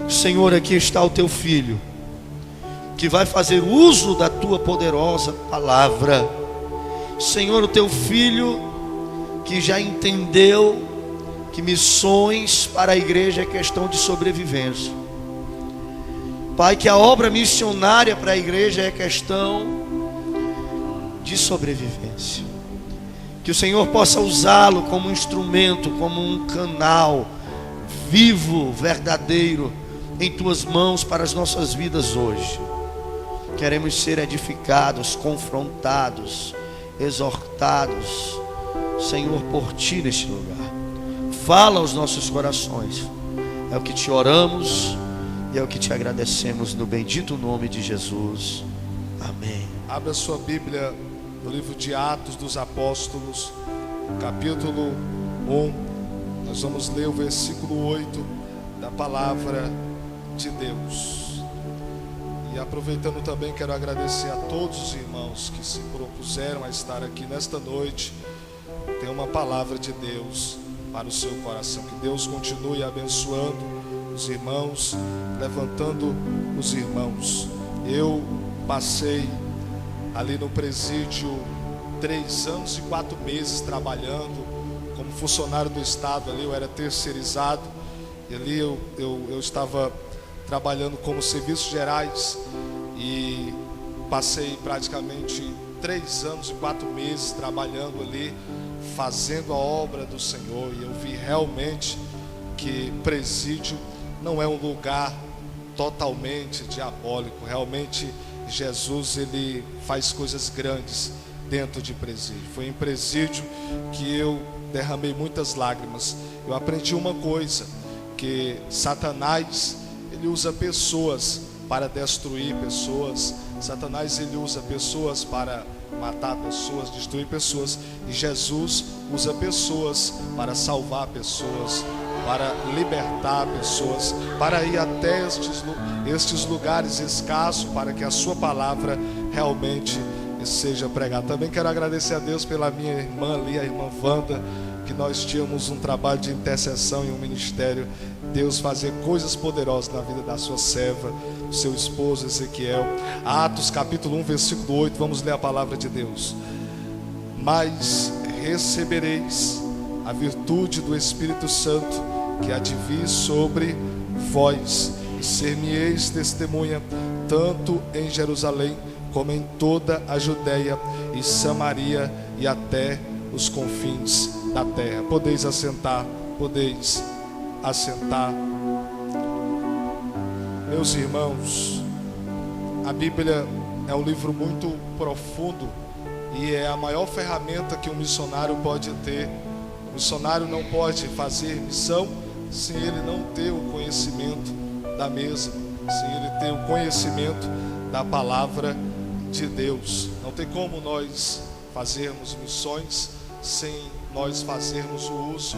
Senhor, aqui está o teu filho, que vai fazer uso da tua poderosa palavra. Senhor, o teu filho que já entendeu que missões para a igreja é questão de sobrevivência. Pai, que a obra missionária para a igreja é questão de sobrevivência. Que o Senhor possa usá-lo como um instrumento, como um canal vivo, verdadeiro, em tuas mãos para as nossas vidas hoje. Queremos ser edificados, confrontados, exortados, Senhor, por ti neste lugar. Fala aos nossos corações. É o que te oramos e é o que te agradecemos no bendito nome de Jesus. Amém. Abra sua Bíblia no livro de Atos dos Apóstolos, capítulo 1. Nós vamos ler o versículo 8 da palavra de Deus. E aproveitando também, quero agradecer a todos os irmãos que se propuseram a estar aqui nesta noite. Tem uma palavra de Deus para o seu coração. Que Deus continue abençoando os irmãos, levantando os irmãos. Eu passei ali no presídio 3 anos e 4 meses trabalhando como funcionário do Estado. Ali eu era terceirizado, e ali eu estava trabalhando como serviços gerais, e passei praticamente 3 anos e 4 meses trabalhando ali, fazendo a obra do Senhor. E eu vi realmente que presídio não é um lugar totalmente diabólico. Realmente Jesus, ele faz coisas grandes dentro de presídio. Foi em presídio que eu derramei muitas lágrimas. Eu aprendi uma coisa, que Satanás, ele usa pessoas para destruir pessoas. Satanás, ele usa pessoas para matar pessoas, destruir pessoas. E Jesus usa pessoas para salvar pessoas, para libertar pessoas, para ir até estes lugares escassos, para que a sua palavra realmente seja pregada. Também quero agradecer a Deus pela minha irmã ali, a irmã Wanda, que nós tínhamos um trabalho de intercessão e um ministério. Deus fazer coisas poderosas na vida da sua serva, do seu esposo Ezequiel. Atos capítulo 1, versículo 8, vamos ler a palavra de Deus. Mas recebereis a virtude do Espírito Santo, que há de vir sobre vós, e ser-me-eis testemunha, tanto em Jerusalém, como em toda a Judeia e Samaria, e até os confins da terra. Podeis assentar, podeis assentar. Meus irmãos, a Bíblia é um livro muito profundo, e é a maior ferramenta que um missionário pode ter. O missionário não pode fazer missão sem ele não ter o conhecimento da mesma, sem ele ter o conhecimento da palavra de Deus. Não tem como nós fazermos missões sem nós fazermos o uso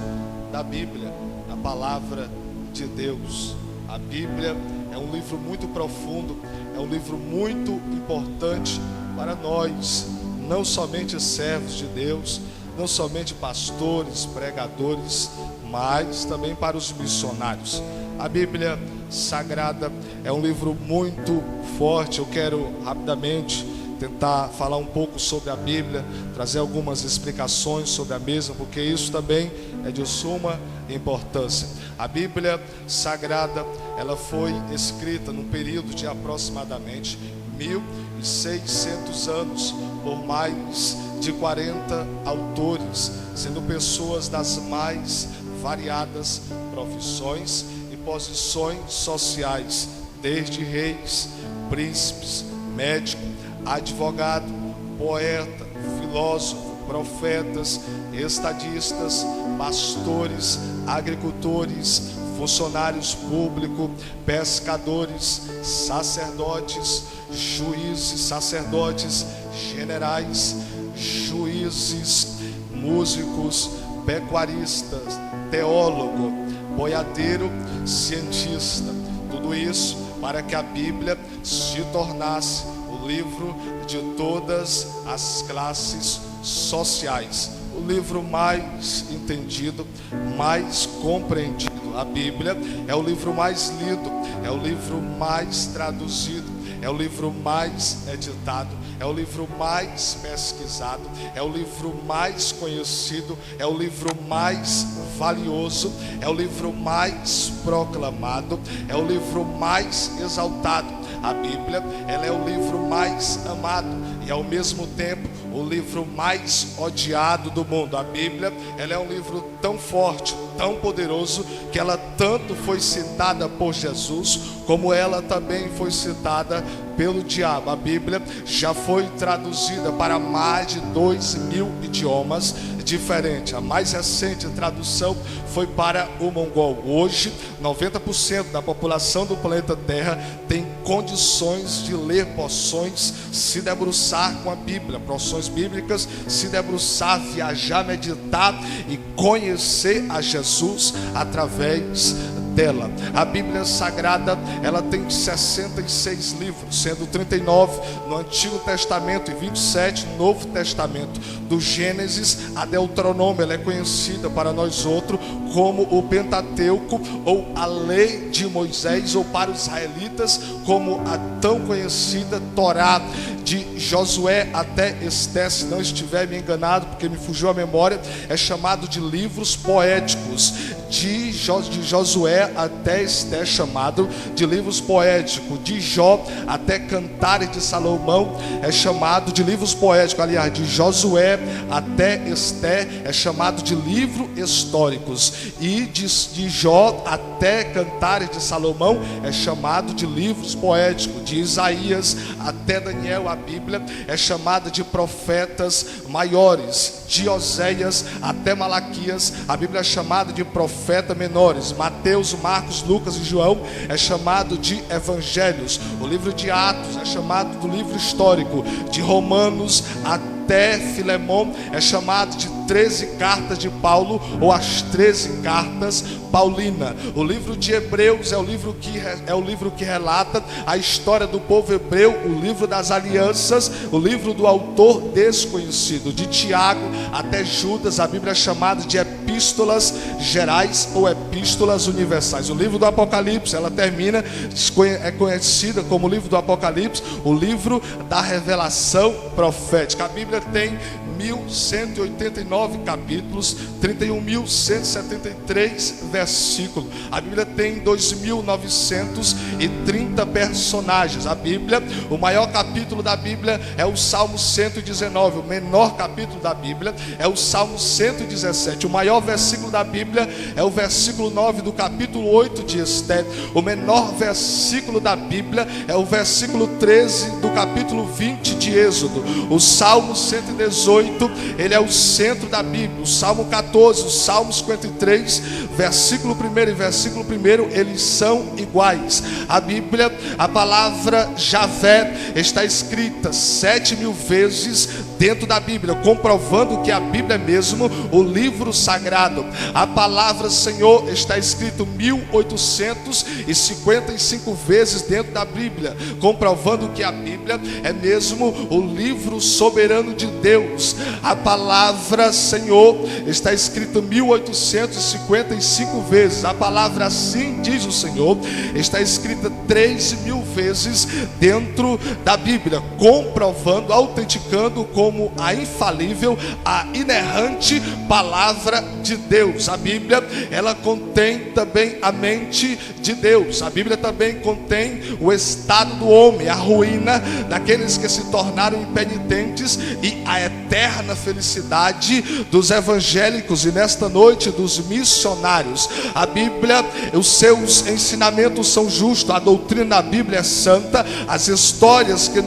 da Bíblia, da palavra de Deus. A Bíblia é um livro muito profundo, é um livro muito importante para nós, não somente servos de Deus, não somente pastores, pregadores, mas também para os missionários. A Bíblia Sagrada é um livro muito forte. Eu quero rapidamente tentar falar um pouco sobre a Bíblia, trazer algumas explicações sobre a mesma, porque isso também é de suma importância. A Bíblia Sagrada, ela foi escrita num período de aproximadamente 1600 anos, por mais de 40 autores, sendo pessoas das mais variadas profissões e posições sociais, desde reis, príncipes, médico, advogado, poeta, filósofo, profetas, estadistas, pastores, agricultores, funcionários públicos, pescadores, sacerdotes, juízes, sacerdotes, generais, juízes, músicos, pecuaristas, teólogo, boiadeiro, cientista. Tudo isso para que a Bíblia se tornasse o livro de todas as classes sociais, o livro mais entendido, mais compreendido. A Bíblia é o livro mais lido, é o livro mais traduzido, é o livro mais editado, é o livro mais pesquisado, é o livro mais conhecido, é o livro mais valioso, é o livro mais proclamado, é o livro mais exaltado. A Bíblia, ela é o livro mais amado e ao mesmo tempo o livro mais odiado do mundo. A Bíblia, ela é um livro tão forte, tão poderoso, que ela tanto foi citada por Jesus, como ela também foi citada pelo diabo. A Bíblia já foi traduzida para mais de 2.000 idiomas diferentes. A mais recente tradução foi para o mongol. Hoje, 90% da população do planeta Terra tem condições de ler porções, se debruçar com a Bíblia, porções bíblicas, se debruçar, viajar, meditar e conhecer a Jesus através dela. A Bíblia Sagrada, ela tem 66 livros, sendo 39 no Antigo Testamento e 27 no Novo Testamento. Do Gênesis a Deuteronômio, ela é conhecida para nós outros como o Pentateuco, ou a Lei de Moisés, ou para os israelitas como a tão conhecida Torá. De Josué até Esté, se não estiver me enganado, porque me fugiu a memória, é chamado de livros poéticos. De Josué até Esté, chamado de livros poéticos. De Jó até Cantares de Salomão é chamado de livros poéticos. Aliás, de Josué até Esté é chamado de livros históricos. E de Jó até Cantares de Salomão é chamado de livros poéticos. De Isaías até Daniel, a Bíblia é chamada de profetas maiores. De Oséias até Malaquias, a Bíblia é chamada de profetas menores. Mateus, Marcos, Lucas e João é chamado de evangelhos. O livro de Atos é chamado do livro histórico. De Romanos até Filemão é chamado de 13 cartas de Paulo, ou as 13 cartas paulina. O livro de Hebreus é o livro que relata a história do povo hebreu, o livro das alianças, o livro do autor desconhecido. De Tiago até Judas, a Bíblia é chamada de epístolas gerais ou epístolas universais. O livro do Apocalipse, ela termina, é conhecida como o livro do Apocalipse, o livro da revelação profética. A Bíblia tem 1.189 capítulos, 31.173 versículos. A Bíblia tem 2.930 personagens. A Bíblia, o maior capítulo da Bíblia é o Salmo 119. O menor capítulo da Bíblia é o Salmo 117. O maior versículo da Bíblia é o versículo 9 do capítulo 8 de Esté. O menor versículo da Bíblia é o versículo 13 do capítulo 20 de Êxodo. O Salmo 118, ele é o centro da Bíblia. O Salmo 14, o Salmo 53, versículo 1 e versículo 1, eles são iguais. A Bíblia, a palavra Javé está escrita 7.000 vezes dentro da Bíblia, comprovando que a Bíblia é mesmo o livro sagrado. A palavra Senhor está escrito 1.855 vezes dentro da Bíblia, comprovando que a Bíblia é mesmo o livro soberano de Deus. A palavra Senhor está escrito 1.855 vezes. A palavra assim diz o Senhor está escrita 3.000 vezes dentro da Bíblia, comprovando, autenticando como a infalível, a inerrante palavra de Deus. A Bíblia, ela contém também a mente de Deus. A Bíblia também contém o estado do homem, a ruína daqueles que se tornaram impenitentes e a eterna felicidade dos evangélicos e nesta noite dos missionários. A Bíblia, os seus ensinamentos são justos, a doutrina da Bíblia é santa, as histórias que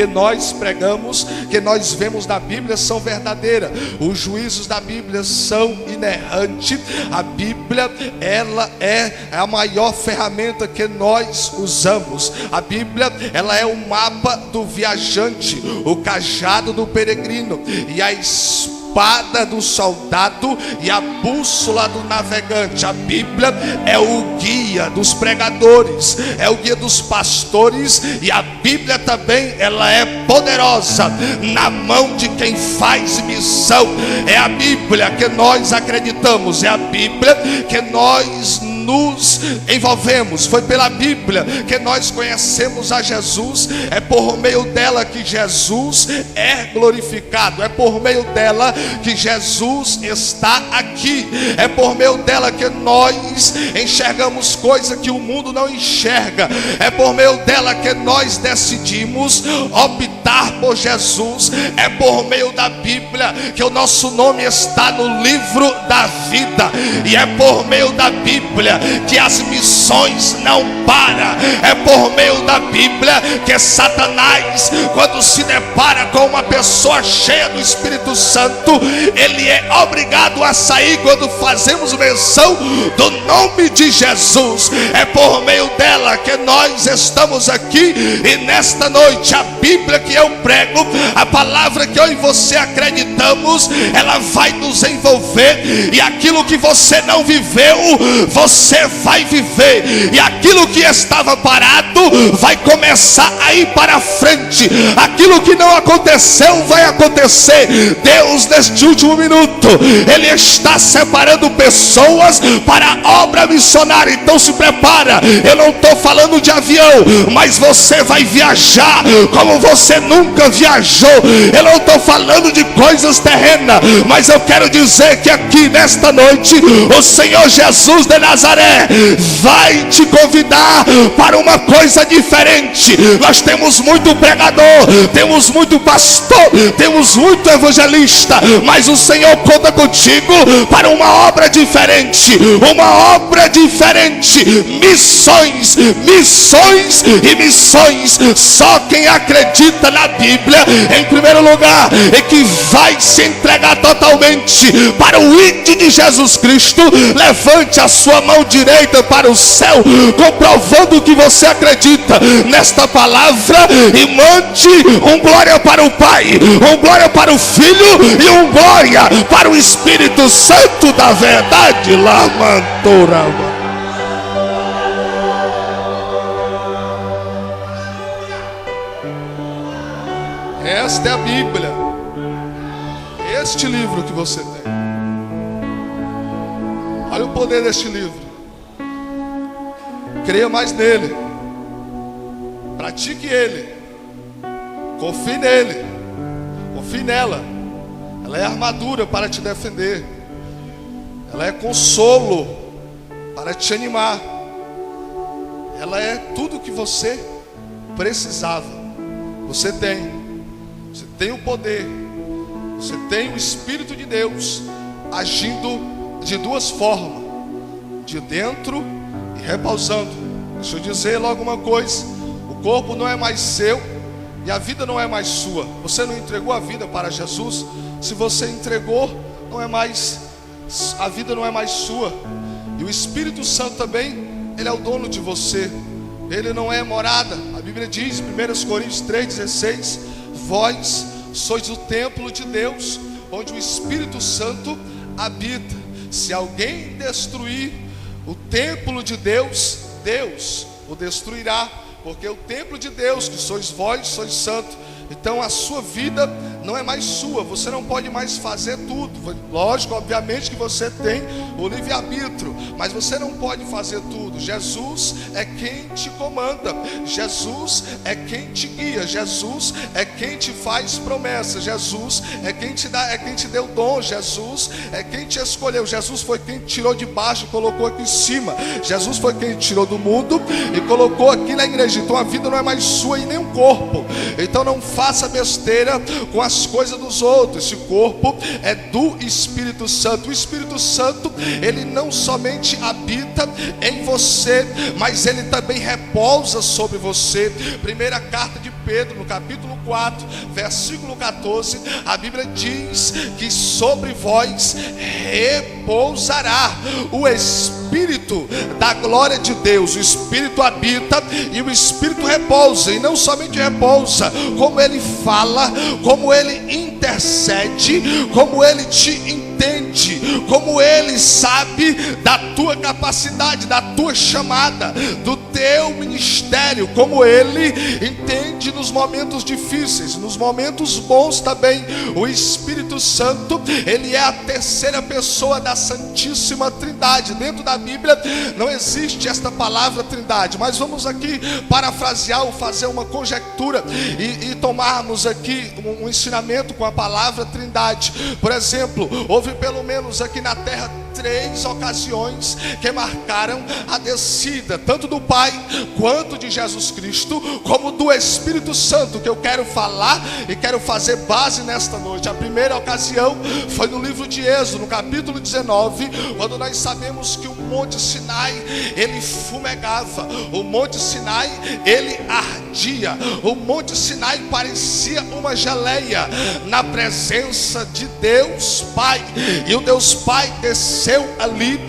nós pregamos, que nós vemos na Bíblia são verdadeiras, os juízos da Bíblia são inerrantes. A Bíblia, ela é a maior ferramenta que nós usamos. A Bíblia, ela é o mapa do viajante, o cajado do peregrino e a espada espada do soldado e a bússola do navegante. A Bíblia é o guia dos pregadores, é o guia dos pastores, e a Bíblia também, ela é poderosa na mão de quem faz missão. É a Bíblia que nós acreditamos, é a Bíblia que nós nos envolvemos. Foi pela Bíblia que nós conhecemos a Jesus. É por meio dela que Jesus é glorificado. É por meio dela que Jesus está aqui. É por meio dela que nós enxergamos coisas que o mundo não enxerga. É por meio dela que nós decidimos optar por Jesus. É por meio da Bíblia que o nosso nome está no livro da vida. E é por meio da Bíblia que as missões não param. É por meio da Bíblia que Satanás, quando se depara com uma pessoa cheia do Espírito Santo, ele é obrigado a sair quando fazemos menção do nome de Jesus. É por meio dela que nós estamos aqui, e nesta noite a Bíblia que eu prego, a palavra que eu e você acreditamos, ela vai nos envolver, e aquilo que você não viveu, você vai viver, e aquilo que estava parado vai começar a ir para frente. Aquilo que não aconteceu vai acontecer. Deus, neste último minuto, Ele está separando pessoas para a obra missionária. Então se prepara. Eu não estou falando de avião, mas você vai viajar como você nunca viajou. Eu não estou falando de coisas terrenas, mas eu quero dizer que aqui nesta noite o Senhor Jesus de Nazaré vai te convidar para uma coisa diferente. Nós temos muito pregador, temos muito pastor, temos muito evangelista, mas o Senhor conta contigo para uma obra diferente. Uma obra diferente. Missões, missões e missões. Só quem acredita na Bíblia, em primeiro lugar, é que vai se entregar totalmente para o ide de Jesus Cristo. Levante a sua mão direita para o céu, comprovando que você acredita nesta palavra, e mande um glória para o Pai, um glória para o Filho e um glória para o Espírito Santo da verdade. Lamantorama. Esta é a Bíblia, este livro que você tem. Olha o poder deste livro. Creia mais nele, pratique ele, confie nele, confie nela. Ela é armadura para te defender, ela é consolo para te animar, ela é tudo que você precisava. Você tem o poder, você tem o Espírito de Deus agindo de duas formas, de dentro e repousando. Deixa eu dizer logo uma coisa: o corpo não é mais seu e a vida não é mais sua. Você não entregou a vida para Jesus? Se você entregou, não é mais, a vida não é mais sua. E o Espírito Santo também, ele é o dono de você. Ele não é morada. A Bíblia diz, 1 Coríntios 3,16: vós sois o templo de Deus, onde o Espírito Santo habita. Se alguém destruir o templo de Deus, Deus o destruirá, porque o templo de Deus, que sois vós, sois santo. Então a sua vida não é mais sua, você não pode mais fazer tudo. Lógico, obviamente que você tem o livre-arbítrio, mas você não pode fazer tudo. Jesus é quem te comanda, Jesus é quem te guia, Jesus é quem te faz promessas, Jesus é quem te dá, é quem te deu dom, Jesus é quem te escolheu, Jesus foi quem te tirou de baixo e colocou aqui em cima, Jesus foi quem te tirou do mundo e colocou aqui na igreja. Então a vida não é mais sua e nem o corpo. Então não faça besteira com as coisas dos outros. Esse corpo é do Espírito Santo. O Espírito Santo, ele não somente habita em você, mas ele também repousa sobre você. Primeira carta de Pedro, no capítulo 4, versículo 14, a Bíblia diz que sobre vós repousará o Espírito da glória de Deus. O Espírito habita e o Espírito repousa, e não somente repousa, como ele fala, como ele intercede, como ele te entende, como ele sabe da tua capacidade, da tua chamada, do teu ministério, como ele entende nos momentos difíceis, nos momentos bons também. O Espírito Santo, ele é a terceira pessoa da Santíssima Trindade. Dentro da Bíblia não existe esta palavra Trindade, mas vamos aqui parafrasear ou fazer uma conjectura e tomarmos aqui um ensinamento com a palavra Trindade. Por exemplo, houve pelo menos aqui na terra 3 ocasiões que marcaram a descida tanto do Pai quanto de Jesus Cristo, como do Espírito Santo, que eu quero falar e quero fazer base nesta noite. A primeira ocasião foi no livro de Êxodo, no capítulo 19, quando nós sabemos que o Monte Sinai, ele fumegava, o Monte Sinai, ele ardia, o Monte Sinai parecia uma geleia na presença de Deus Pai, e o Deus Pai desceu ali,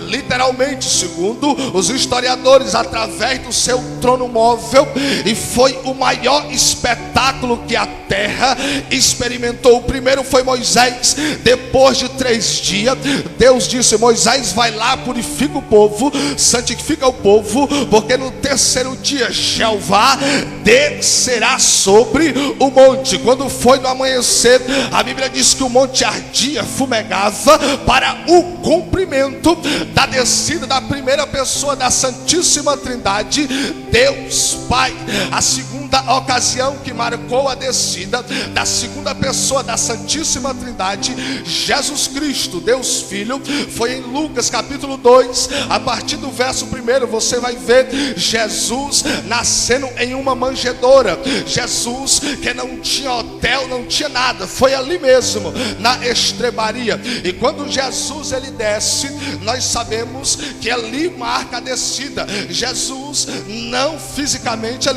literalmente, segundo os historiadores, através do seu trono móvel, e foi o maior espetáculo que a terra experimentou. O primeiro foi Moisés. Depois de 3 dias, Deus disse: Moisés, vai lá, purifica o povo, santifica o povo, porque no terceiro dia Jeová descerá sobre o monte. Quando foi no amanhecer, a Bíblia diz que o monte ardia, fumegava, para o cumprimento da descida da primeira pessoa da Santíssima Trindade, Deus Pai. A segunda ocasião que marcou a descida da segunda pessoa da Santíssima Trindade, Jesus Cristo, Deus Filho, foi em Lucas capítulo 2, a partir do verso 1, você vai ver Jesus nascendo em uma manjedoura. Jesus que não tinha hotel, não tinha nada, foi ali mesmo, na estrebaria. E quando Jesus ele desce, nós sabemos que ali marca a descida. Jesus não fisicamente,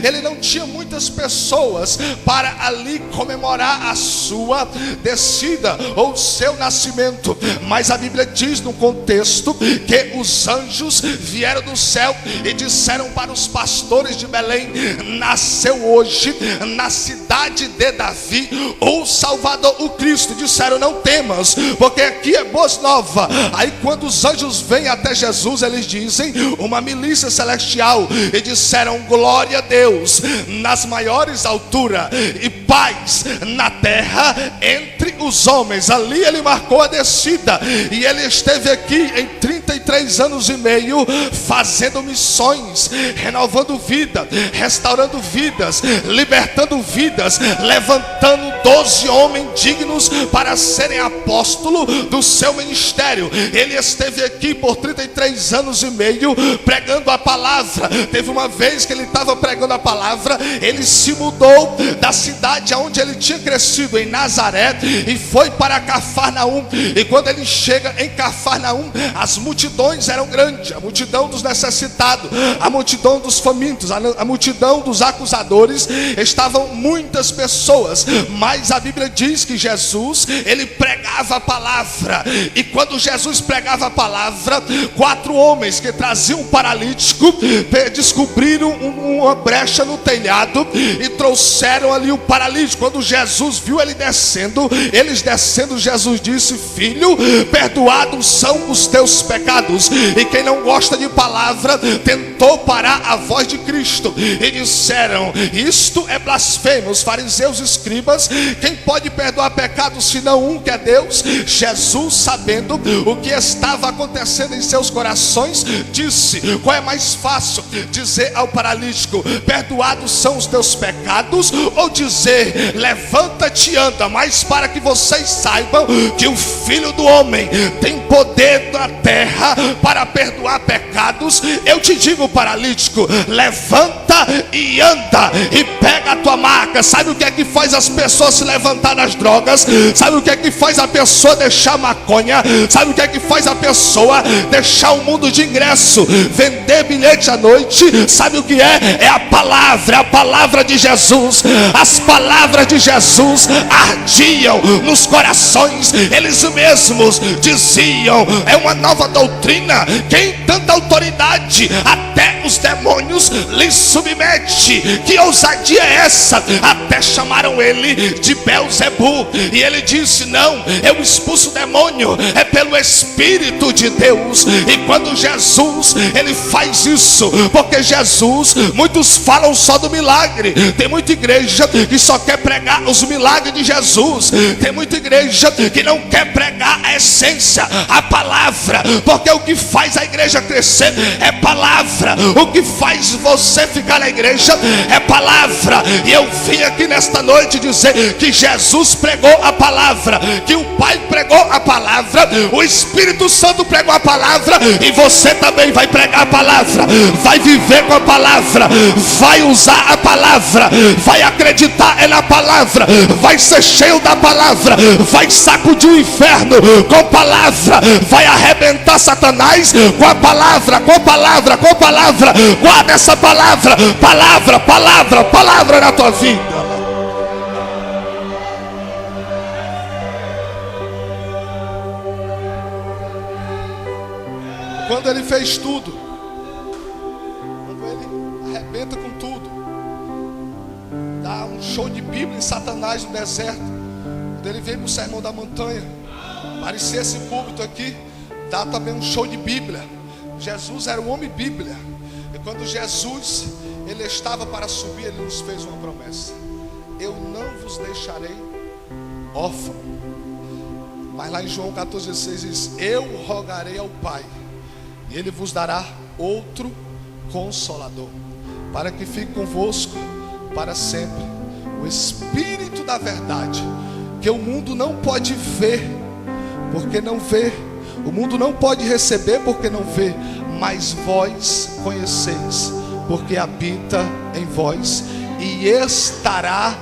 ele não tinha muitas pessoas para ali comemorar a sua descida ou o seu nascimento, mas a Bíblia diz no contexto que os anjos vieram do céu e disseram para os pastores de Belém: nasceu hoje na cidade de Davi o Salvador, o Cristo. Disseram: não temas, porque aqui é boas novas. Aí quando os anjos vêm até Jesus, eles dizem, uma milícia celestial, e disseram: glória a Deus nas maiores alturas e paz na terra entre os homens. Ali ele marcou a descida, e ele esteve aqui em 33 anos e meio fazendo missões, renovando vida, restaurando vidas, libertando vidas, levantando 12 homens dignos para serem apóstolos do seu ministério. Ele esteve aqui por 33 anos e meio pregando a palavra. Teve uma vez que ele estava pregando a palavra, ele se mudou da cidade onde ele tinha crescido, em Nazaré, e foi para Cafarnaum. E quando ele chega em Cafarnaum, as multidões eram grandes, a multidão dos necessitados, a multidão dos famintos, a multidão dos acusadores. Estavam muitas pessoas, mas a Bíblia diz que Jesus, ele pregava a palavra. E quando Jesus pregava a palavra, 4 homens que traziam um paralítico descobriram uma brecha no telhado e trouxeram ali o paralítico. Quando Jesus viu eles descendo, Jesus disse: filho, perdoados são os teus pecados. E quem não gosta de palavra tentou parar a voz de Cristo e disseram: isto é blasfêmia. Os fariseus e escribas: quem pode perdoar pecados senão um, que é Deus? Jesus, sabendo o que estava acontecendo em seus corações, disse: qual é mais fácil, dizer ao paralítico: perdoados são os teus pecados, ou dizer dizer: levanta-te e anda. Mas para que vocês saibam que o Filho do Homem tem poder na terra para perdoar pecados, eu te digo, paralítico, levanta e anda, e pega a tua maca. Sabe o que é que faz as pessoas se levantar das drogas? Sabe o que é que faz a pessoa deixar maconha? Sabe o que é que faz a pessoa deixar o mundo de ingresso, vender bilhete à noite? Sabe o que é? É a palavra de Jesus. As palavras de Jesus ardiam nos corações. Eles mesmos diziam: é uma nova doutrina, quem tanta autoridade, até os demônios lhe submete. Que ousadia é essa? Até chamaram ele de Belzebu, e ele disse: não, eu expulso o demônio é pelo Espírito de Deus. E quando Jesus, ele faz isso, porque Jesus, muitos falam só do milagre. Tem muita igreja que só quer pregar os milagres de Jesus. Tem muita igreja que não quer pregar a essência, a palavra, porque o que faz a igreja crescer é palavra. O que faz você ficar na igreja é palavra. E eu vim aqui nesta noite dizer que Jesus pregou a palavra, que o Pai pregou a palavra, o Espírito Santo pregou a palavra, e você também vai pregar a palavra, vai viver com a palavra, vai usar a palavra, vai acreditar na palavra, vai ser cheio da palavra, vai sacudir o inferno com a palavra, vai arrebentar Satanás com a palavra, com a palavra, com a palavra. Guarda essa palavra, palavra na tua vida. Quando ele fez tudo, quando ele arrebenta com tudo, dá um show de Bíblia em Satanás no deserto. Quando ele veio para o Sermão da Montanha, parecia esse púlpito aqui, dá também um show de Bíblia. Jesus era um homem Bíblia. E quando Jesus, ele estava para subir, ele nos fez uma promessa: eu não vos deixarei órfão. Mas lá em João 14,16 diz: eu rogarei ao Pai, e Ele vos dará outro Consolador, para que fique convosco para sempre, o Espírito da verdade, que o mundo não pode ver, porque não vê. O mundo não pode receber, porque não vê. Mas vós conheceis, porque habita em vós e estará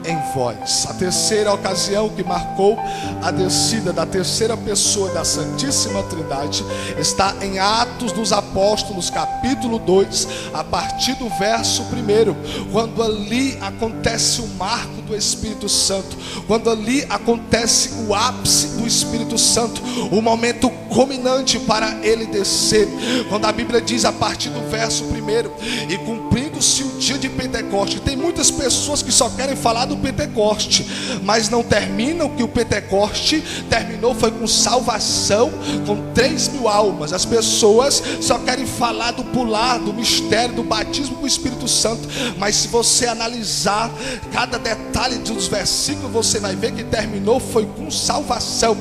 em vós. A terceira ocasião que marcou a descida da terceira pessoa da Santíssima Trindade está em Atos dos Apóstolos, capítulo 2, a partir do verso 1, quando ali acontece o marco do Espírito Santo, quando ali acontece o ápice do Espírito Santo, o momento culminante para ele descer, quando a Bíblia diz a partir do verso 1: e cumprindo-se o dia de Pentecoste. Tem muitas pessoas que só querem falar do Pentecoste, mas não terminam que o Pentecoste terminou foi com salvação, com 3.000 almas. As pessoas só querem falar do pular, do mistério, do batismo com o Espírito Santo, mas se você analisar cada detalhe dos versículos, você vai ver que terminou foi com salvação.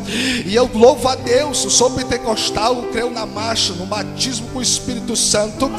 E eu louvo a Deus, eu sou pentecostal, eu creio na marcha, no batismo com o Espírito Santo,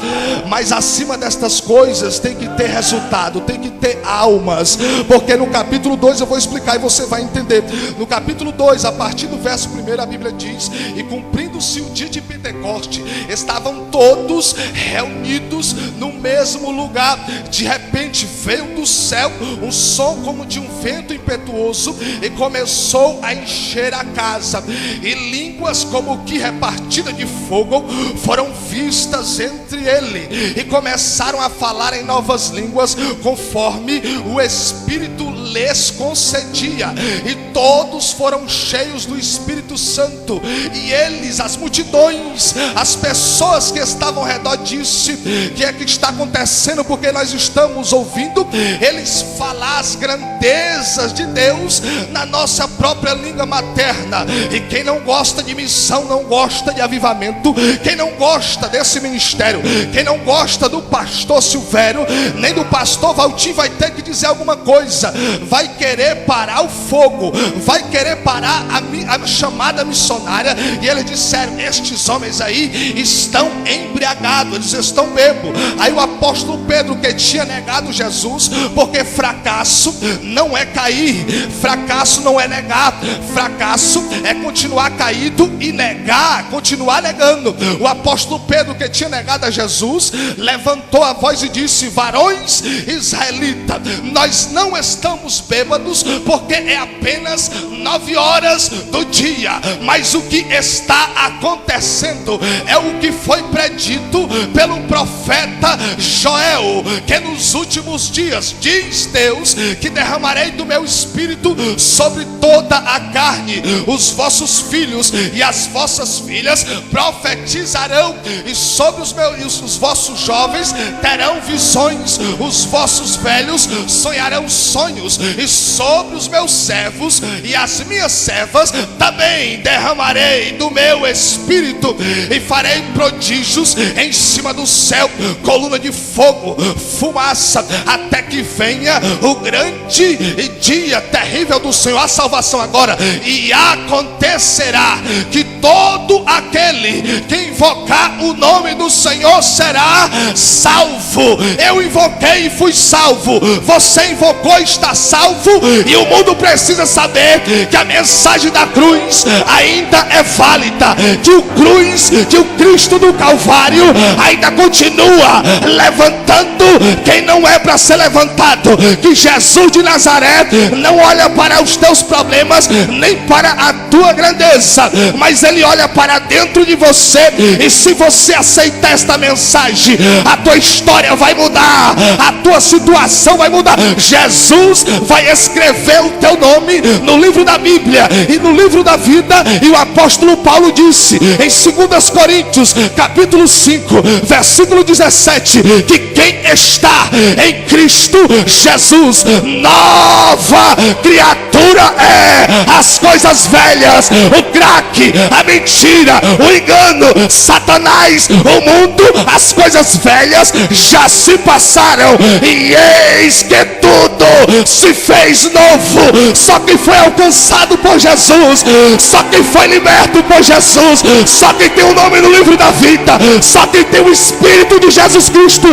mas acima destas coisas tem que ter resultado, tem que ter almas, porque no capítulo 2 eu vou explicar e você vai entender. No capítulo 2, a partir do verso 1, a Bíblia diz: e cumprindo-se o dia de Pentecoste, estavam todos reunidos no mesmo lugar. De repente veio do céu um som como de um vento impetuoso, e começou a encher a casa, e línguas como que repartidas de fogo foram vistas entre ele, e começaram a falar em novas línguas, conforme o Espírito lhes concedia. E todos foram cheios do Espírito Santo. E eles, as multidões, as pessoas que estavam ao redor, disse: que é que está acontecendo? Porque nós estamos ouvindo eles falar as grandezas de Deus na nossa própria língua materna. E quem não gosta de missão não gosta de avivamento. Quem não gosta desse ministério, quem não gosta do pastor Silvério, nem do pastor Valtinho, vai ter que dizer alguma coisa, vai querer parar o fogo, vai querer parar a chamada missionária. E eles disseram: estes homens aí estão embriagados, eles estão bêbados. Aí o apóstolo Pedro, que tinha negado Jesus, porque fracasso não é cair, fracasso não é negar, fracasso é continuar caído e negar, continuar negando. O apóstolo Pedro, que tinha negado a Jesus, levantou a voz e disse: varões israelitas, nós não estamos bêbados, porque é apenas 9 horas do dia, mas o que está acontecendo é o que foi predito pelo profeta Joel, que nos últimos dias, diz Deus, que derramarei do meu espírito sobre toda a carne. Os vossos filhos e as vossas filhas profetizarão, e sobre os vossos jovens terão visões, os vossos velhos sonharão sonhos, e sobre os meus servos e as minhas servas também derramarei do meu espírito, e farei prodígios em cima do céu, coluna de fogo, fumaça, até que venha o grande dia terrível do Senhor, a salvação agora. E acontecerá que todo aquele que invocar o nome do Senhor será salvo. Eu invoquei e fui salvo, você invocou e está salvo. E o mundo precisa saber que a mensagem da cruz ainda é válida, que o Cristo do Calvário ainda continua levantando quem não é para ser levantado, que Jesus de Nazaré não olha para os teus problemas, nem para a tua grandeza, mas ele olha para dentro de você. E se você aceitar esta mensagem, a tua história vai mudar, a tua situação vai mudar. Jesus vai escrever o teu nome no livro da Bíblia e no livro da vida. E o apóstolo Paulo disse em 2 Coríntios capítulo 5 versículo 17, que quem está em Cristo Jesus, nova criatura é. As coisas velhas, o crack, a mentira, o engano, Satanás, o mundo, as coisas velhas já se passaram, e eis que tudo se fez novo. Só quem foi alcançado por Jesus, só quem foi liberto por Jesus, só quem tem o nome no livro da vida, só quem tem o Espírito de Jesus Cristo,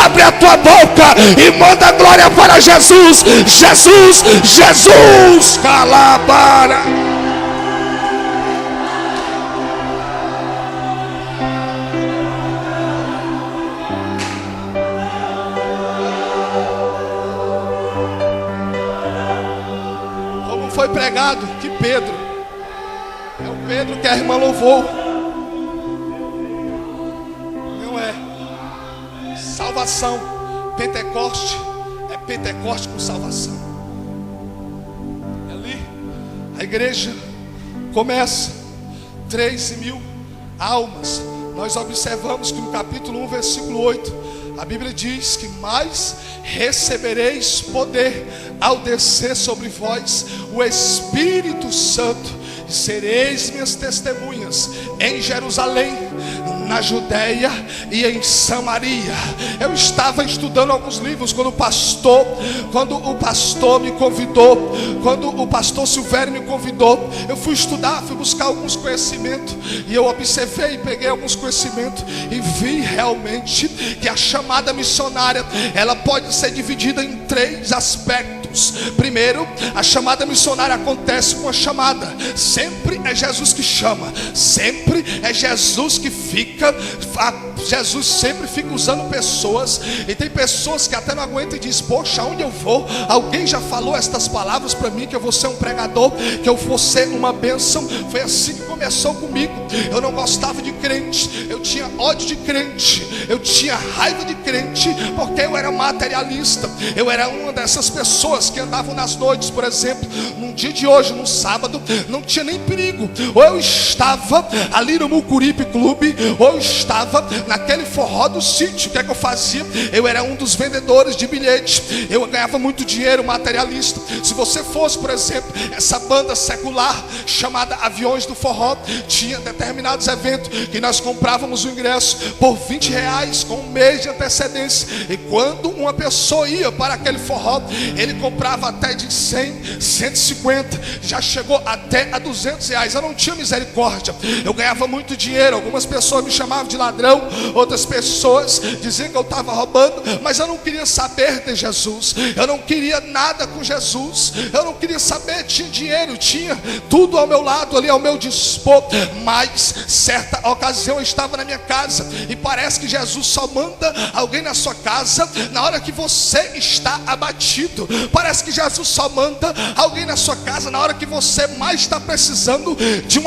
abre a tua boca e manda glória para Jesus. Jesus, Jesus, calabara. Como foi pregado que Pedro é o Pedro que a irmã louvou, não é salvação. Pentecoste é Pentecoste com salvação. E ali a igreja começa, 13.000 almas. Nós observamos que no capítulo 1 versículo 8 a Bíblia diz que: mas recebereis poder ao descer sobre vós o Espírito Santo, e sereis minhas testemunhas em Jerusalém, na Judeia e em Samaria. Eu estava estudando alguns livros quando o pastor me convidou, quando o pastor Silvério me convidou, eu fui estudar, fui buscar alguns conhecimentos, e eu observei e peguei alguns conhecimentos e vi realmente que a chamada missionária, ela pode ser dividida em 3 aspectos. Primeiro, a chamada missionária acontece com a chamada. Sempre é Jesus que chama, sempre é Jesus que fica. Jesus sempre fica usando pessoas, e tem pessoas que até não aguentam e dizem: poxa, onde eu vou? Alguém já falou estas palavras para mim, que eu vou ser um pregador, que eu vou ser uma bênção. Foi assim que começou comigo. Eu não gostava de crente, eu tinha ódio de crente, eu tinha raiva de crente, porque eu era materialista. Eu era uma dessas pessoas que andavam nas noites, por exemplo. Num dia de hoje, num sábado, não tinha nem perigo, ou eu estava ali ali no Mucuripe Clube, ou estava naquele forró do sítio. O que é que eu fazia? Eu era um dos vendedores de bilhete. Eu ganhava muito dinheiro, materialista. Se você fosse, por exemplo, essa banda secular chamada Aviões do Forró, tinha determinados eventos que nós comprávamos o ingresso por R$20 com um mês de antecedência. E quando uma pessoa ia para aquele forró, ele comprava até de 100, 150, já chegou até a R$200. Eu não tinha misericórdia, eu ganhava muito dinheiro. Algumas pessoas me chamavam de ladrão, outras pessoas diziam que eu estava roubando, mas eu não queria saber de Jesus, eu não queria nada com Jesus, eu não queria saber. Tinha dinheiro, tinha tudo ao meu lado ali, ao meu dispor. Mas certa ocasião eu estava na minha casa, e parece que Jesus só manda alguém na sua casa na hora que você está abatido. Parece que Jesus só manda alguém na sua casa na hora que você mais está precisando de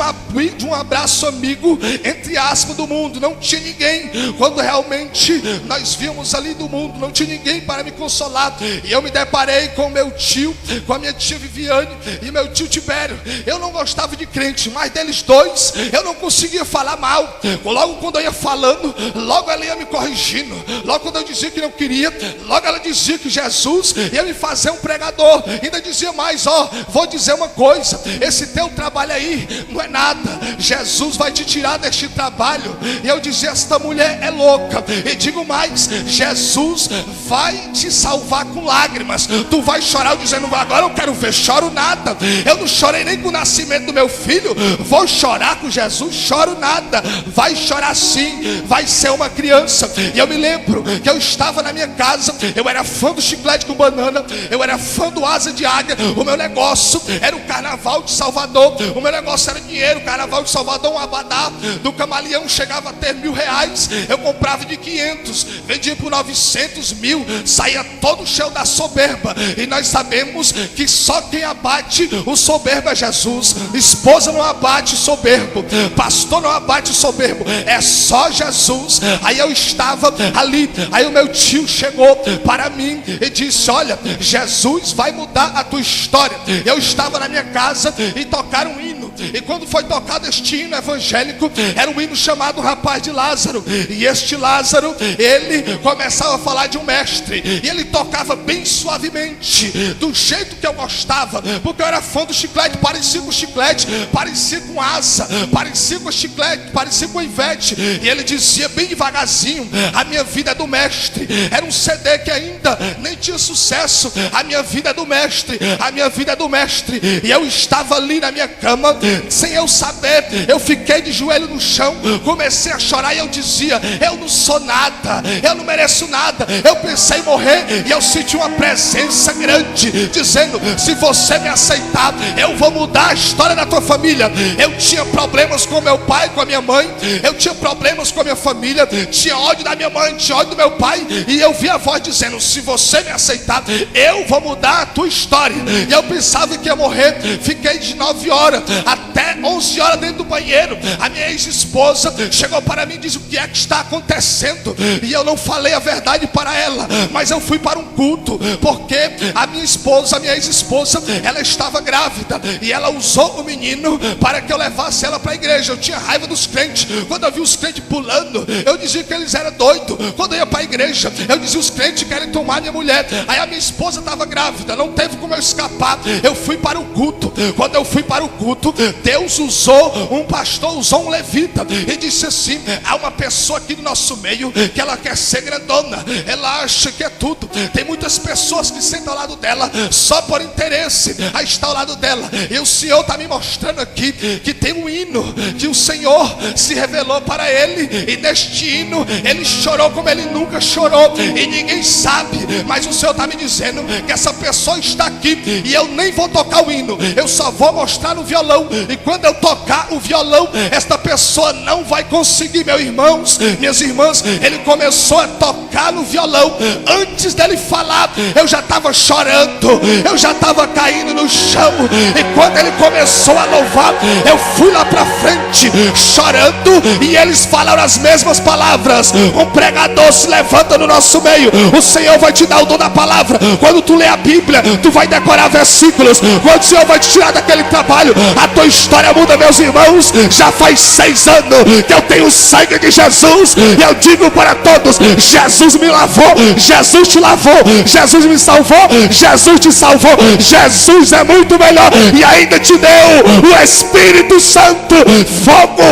um abraço amigo, entre aspas, do mundo. Não tinha ninguém. Quando realmente nós vimos ali do mundo, não tinha ninguém para me consolar. E eu me deparei com meu tio, com a minha tia Viviane e meu tio Tibério. Eu não gostava de crente, mas deles dois eu não conseguia falar mal. Logo quando eu ia falando, logo ela ia me corrigindo. Logo quando eu dizia que não queria, logo ela dizia que Jesus ia me fazer um pregador. Ainda dizia mais: ó, vou dizer uma coisa, esse teu trabalho aí não é nada, Jesus vai te tirar deste trabalho. E eu dizia: esta mulher é louca. E digo mais: Jesus vai te salvar com lágrimas. Tu vai chorar. Eu dizendo: agora eu quero ver. Choro nada, eu não chorei nem com o nascimento do meu filho. Vou chorar com Jesus? Choro nada. Vai chorar sim, vai ser uma criança. E eu me lembro que eu estava na minha casa, eu era fã do Chiclete com Banana, eu era fã do Asa de Águia. O meu negócio era o Carnaval de Salvador, o meu negócio era dinheiro. O Carnaval de Salvador, um abadá do Camaleão chegava a ter R$1.000, eu comprava de 500, vendia por 900, 1.000, saía todo cheio da soberba. E nós sabemos que só quem abate o soberbo é Jesus. Esposa não abate o soberbo, pastor não abate o soberbo, é só Jesus. Aí eu estava ali, aí o meu tio chegou para mim e disse: olha, Jesus vai mudar a tua história. Eu estava na minha casa e tocaram um hino. E quando foi tocado este hino evangélico, era um hino chamado Rapaz de Lázaro. E este Lázaro, ele começava a falar de um mestre, e ele tocava bem suavemente, do jeito que eu gostava, porque eu era fã do Chiclete. Parecia com o Chiclete, parecia com Asa, parecia com o Chiclete, parecia com o Ivete. E ele dizia bem devagarzinho: a minha vida é do mestre. Era um CD que ainda nem tinha sucesso. A minha vida é do mestre, a minha vida é do mestre. E eu estava ali na minha cama, sem eu saber, eu fiquei de joelho no chão, comecei a chorar e eu dizia: eu não sou nada, eu não mereço nada. Eu pensei em morrer, e eu senti uma presença grande dizendo: se você me aceitar, eu vou mudar a história da tua família. Eu tinha problemas com meu pai, com a minha mãe, eu tinha problemas com a minha família, tinha ódio da minha mãe, tinha ódio do meu pai, e eu vi a voz dizendo: se você me aceitar, eu vou mudar a tua história. E eu pensava que ia morrer. Fiquei de 9 horas até 11 horas dentro do banheiro. A minha ex-esposa chegou para mim e disse: o que é que está acontecendo? E eu não falei a verdade para ela, mas eu fui para um culto, porque a minha esposa, a minha ex-esposa, ela estava grávida, e ela usou o menino para que eu levasse ela para a igreja. Eu tinha raiva dos crentes. Quando eu vi os crentes pulando, eu dizia que eles eram doidos. Quando eu ia para a igreja, eu dizia: os crentes querem tomar minha mulher. Aí a minha esposa estava grávida, não teve como eu escapar. Eu fui para o culto. Quando eu fui para o culto, Deus usou um pastor, usou um levita, e disse assim: há uma pessoa aqui no nosso meio que ela quer ser grandona, ela acha que é tudo. Tem muitas pessoas que sentam ao lado dela só por interesse a estar ao lado dela. E o Senhor está me mostrando aqui que tem um hino que o Senhor se revelou para ele, e neste hino ele chorou como ele nunca chorou, e ninguém sabe, mas o Senhor está me dizendo que essa pessoa está aqui, e eu nem vou tocar o hino, eu só vou mostrar no violão. E quando eu tocar o violão, esta pessoa não vai conseguir, meus irmãos, minhas irmãs. Ele começou a tocar tocar no violão, antes dele falar, eu já estava chorando, eu já estava caindo no chão. E quando ele começou a louvar, eu fui lá para frente chorando, e eles falaram as mesmas palavras. Um pregador se levanta no nosso meio. O Senhor vai te dar o dom da palavra. Quando tu lê a Bíblia, tu vai decorar versículos. Quando o Senhor vai te tirar daquele trabalho, a tua história muda, meus irmãos. Já faz 6 anos que eu tenho o sangue de Jesus, e eu digo para todos: Jesus me lavou, Jesus te lavou, Jesus me salvou, Jesus te salvou. Jesus é muito melhor, e ainda te deu o Espírito Santo, fogo,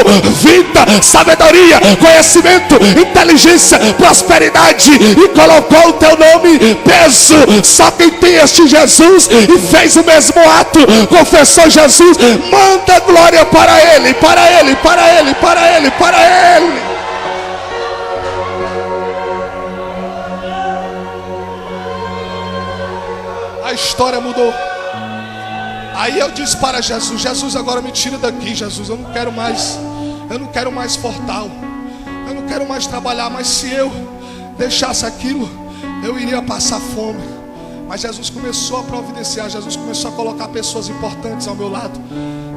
vida, sabedoria, conhecimento, inteligência, prosperidade, e colocou o teu nome peso. Só quem tem este Jesus e fez o mesmo ato, confessou Jesus, manda glória para ele, para ele, para ele, para ele, para ele. A história mudou. Aí eu disse para Jesus: Jesus, agora me tira daqui, Jesus, eu não quero mais portal, eu não quero mais trabalhar. Mas se eu deixasse aquilo, eu iria passar fome. Mas Jesus começou a providenciar, Jesus começou a colocar pessoas importantes ao meu lado,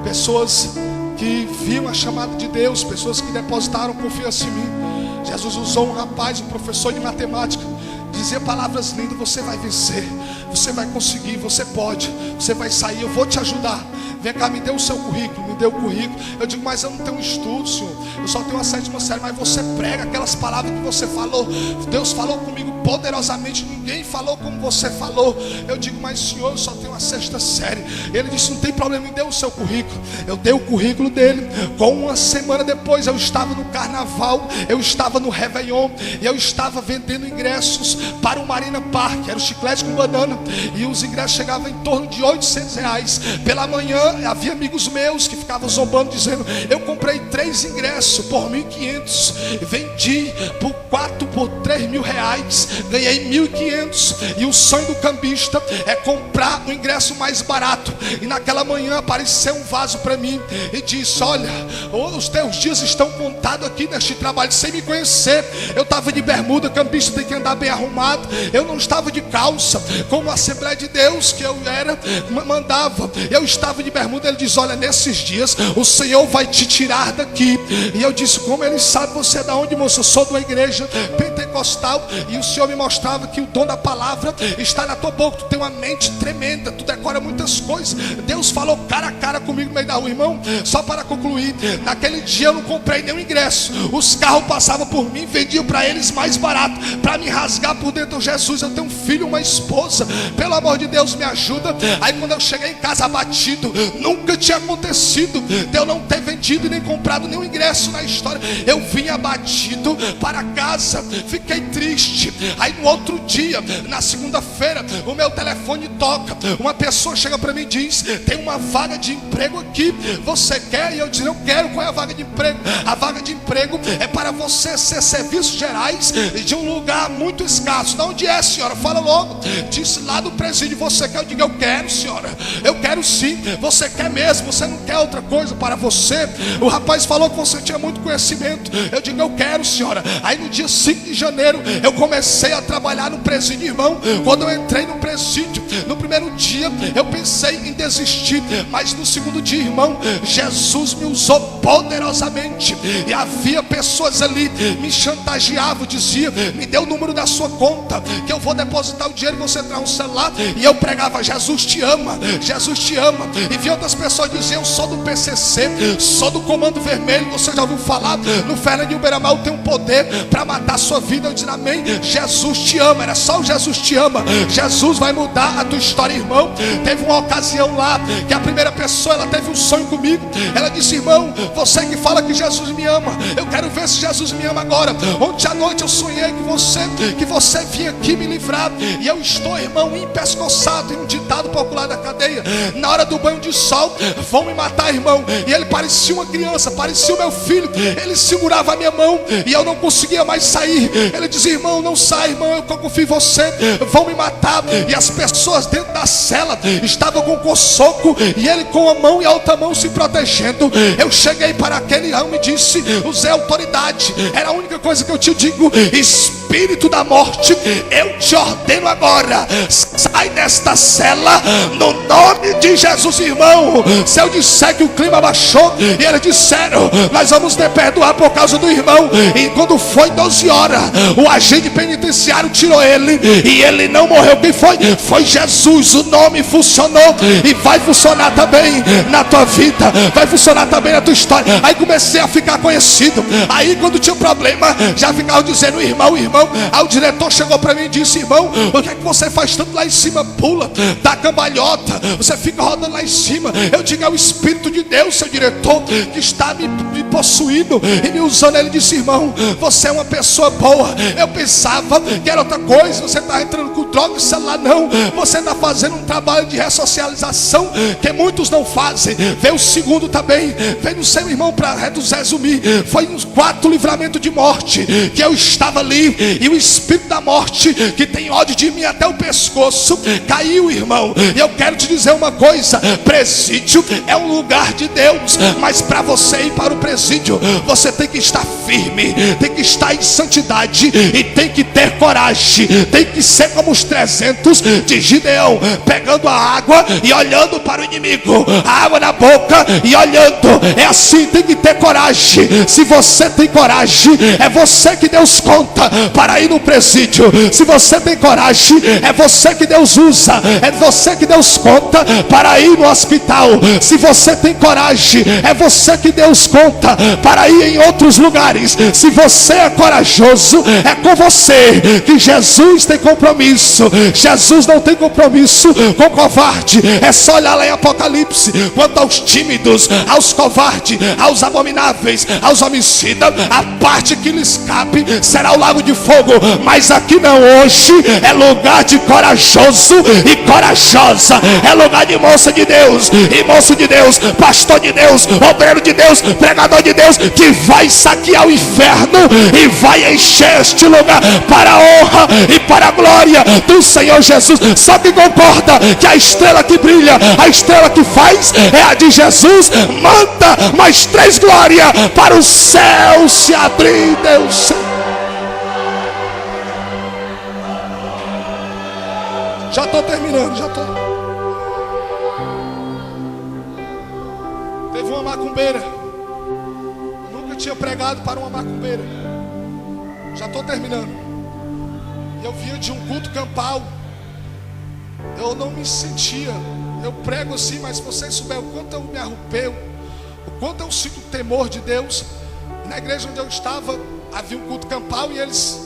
pessoas que viam a chamada de Deus, pessoas que depositaram confiança em mim. Jesus usou um rapaz, um professor de matemática, dizia palavras lindas: você vai vencer, você vai conseguir, você pode, você vai sair, eu vou te ajudar. Vem cá, me dê o seu currículo. Me deu o currículo. Eu digo: mas eu não tenho estudo, Senhor, eu só tenho a 7ª série. Mas você prega aquelas palavras que você falou. Deus falou comigo poderosamente, ninguém falou como você falou. Eu digo: mas Senhor, eu só tenho a 6ª série. Ele disse: não tem problema, me dê o seu currículo. Eu dei o currículo dele. Com uma semana depois, eu estava no carnaval, eu estava no Réveillon, e eu estava vendendo ingressos para o Marina Park. Era o chiclete com banana, e os ingressos chegavam em torno de R$800. Pela manhã havia amigos meus que ficavam zombando, dizendo: eu comprei 3 ingressos por 1.500, vendi por 3.000 reais, ganhei 1.500. E o sonho do cambista é comprar o ingresso mais barato. E naquela manhã apareceu um vaso para mim e disse: olha, os teus dias estão contados aqui neste trabalho. Sem me conhecer, eu estava de bermuda, cambista tem que andar bem arrumado. Eu não estava de calça, como a Assembleia de Deus que eu era mandava. Eu estava de bermuda. Ele diz: olha, nesses dias o Senhor vai te tirar daqui. E eu disse: como ele sabe? Você é da onde, moço? Eu sou de uma igreja pentecostal, e o Senhor me mostrava que o dom da palavra está na tua boca. Tu tem uma mente tremenda, tu decora muitas coisas. Deus falou cara a cara comigo no meio da rua. Irmão, só para concluir, naquele dia eu não comprei nenhum ingresso. Os carros passavam por mim, vendiam para eles mais barato, para me rasgar por dentro. Jesus, eu tenho um filho, uma esposa, pelo amor de Deus, me ajuda. Aí quando eu cheguei em casa abatido, nunca tinha acontecido de eu não ter vendido e nem comprado nenhum ingresso na história. Eu vim abatido para casa, fiquei triste. Aí no outro dia, na segunda-feira, o meu telefone toca. Uma pessoa chega para mim e diz: tem uma vaga de emprego aqui, você quer? E eu disse: eu quero. Qual é a vaga de emprego? A vaga de emprego é para você ser serviços gerais de um lugar muito escasso. De onde é, senhora? Fala logo. Disse: lá do presídio. Você quer? Eu digo: eu quero, senhora, eu quero sim. Você quer mesmo? Você não quer outra coisa para você? O rapaz falou que você tinha muito conhecimento. Eu digo: eu quero, senhora. Aí no dia 5 de janeiro eu comecei a trabalhar no presídio, irmão. Quando eu entrei no presídio, no primeiro dia eu pensei em desistir, mas no segundo dia, irmão, Jesus me usou poderosamente. E havia pessoas ali me chantageavam, dizia: me dê o número da sua conta, que eu vou depositar o dinheiro e você traz um celular. E eu pregava: Jesus te ama, Jesus te ama. E vi outras pessoas dizer: eu sou do PCC, sou do Comando Vermelho. Você já ouviu falar? No Fernandinho Beiramar tem um poder para matar a sua vida. Eu disse: amém, Jesus te ama. Era só o Jesus te ama. Jesus vai mudar a tua história, irmão. Teve uma ocasião lá que a primeira pessoa, ela teve um sonho comigo. Ela disse: irmão, você que fala que Jesus me ama, eu quero ver se Jesus me ama agora. Ontem à noite eu sonhei que você vinha aqui me livrar, e eu estou, irmão, empescoçado em um ditado popular da cadeia. Na hora do banho de sol vão me matar, irmão. E ele parecia uma criança, parecia o meu filho. Ele segurava a minha mão e eu não conseguia mais sair. Ele dizia: irmão, não sai, irmão, eu confio em você, vão me matar. E as pessoas dentro da cela estavam com soco, e ele com a mão e a outra mão se protegendo. Eu cheguei para aquele homem e disse: usei autoridade, era a única coisa que eu te digo: espírito da morte, eu te ordeno agora, sai desta cela, no nome de Jesus. Irmão, se eu disser que o clima baixou, e eles disseram, nós vamos te perdoar por causa do irmão, e quando foi 12 horas, o agente penitenciário tirou ele, e ele não morreu. Quem foi? Foi Jesus. O nome funcionou, e vai funcionar também na tua vida, vai funcionar também na tua história. Aí comecei a ficar conhecido. Aí quando tinha problema, já ficava dizendo irmão, irmão. Aí o diretor chegou para mim e disse, irmão, o que é que você faz tanto lá em cima? Pula, dá cambalhota, você fica rodando lá em cima. Eu digo, é o Espírito de Deus, seu diretor, que está me possuindo e me usando. Ele disse, irmão, você é uma pessoa boa. Eu pensava que era outra coisa, você está entrando com droga e celular. Não, você está fazendo um trabalho de ressocialização que muitos não fazem. Veio o segundo também, veio o seu irmão, para resumir, foi uns 4 livramentos de morte, que eu estava ali, e o espírito da morte, que tem ódio de mim até o pescoço, caiu, irmão. E eu quero te dizer uma coisa, presídio é um lugar de Deus, mas para você ir para o presídio, você tem que estar firme, tem que estar em santidade, e tem que ter coragem, tem que ser como os 300 de Gideão, pegando a água e olhando para o inimigo, a água na boca e olhando. É assim, tem que ter coragem. Se você tem coragem, é você que Deus conta para ir no presídio. Se você tem coragem, é você que Deus usa, é você que Deus conta para ir no hospital. Se você tem coragem, é você que Deus conta para ir em outros lugares. Se você é corajoso, é com você que Jesus tem compromisso. Jesus não tem compromisso com covarde. É só olhar lá em Apocalipse. Quanto aos tímidos, aos covardes, aos abomináveis, aos homicidas, a parte que lhes cabe será o lago de fogo. Mas aqui não, hoje é lugar de corajoso e corajosa, é lugar de moça de Deus e moço de Deus, pastor de Deus, obreiro de Deus, pregador de Deus, que vai saquear o inferno e vai encher este lugar para a honra e para a glória do Senhor Jesus. Só que concorda que a estrela que brilha, a estrela que faz é a de Jesus. Manda mais 3 glórias para o céu se abrir, Deus. Já estou terminando, já estou. Teve uma macumbeira. Eu nunca tinha pregado para uma macumbeira. Já estou terminando. Eu vinha de um culto campal. Eu não me sentia. Eu prego assim, mas se vocês souberem o quanto eu me arrupei, o quanto eu sinto o temor de Deus. Na igreja onde eu estava, havia um culto campal e eles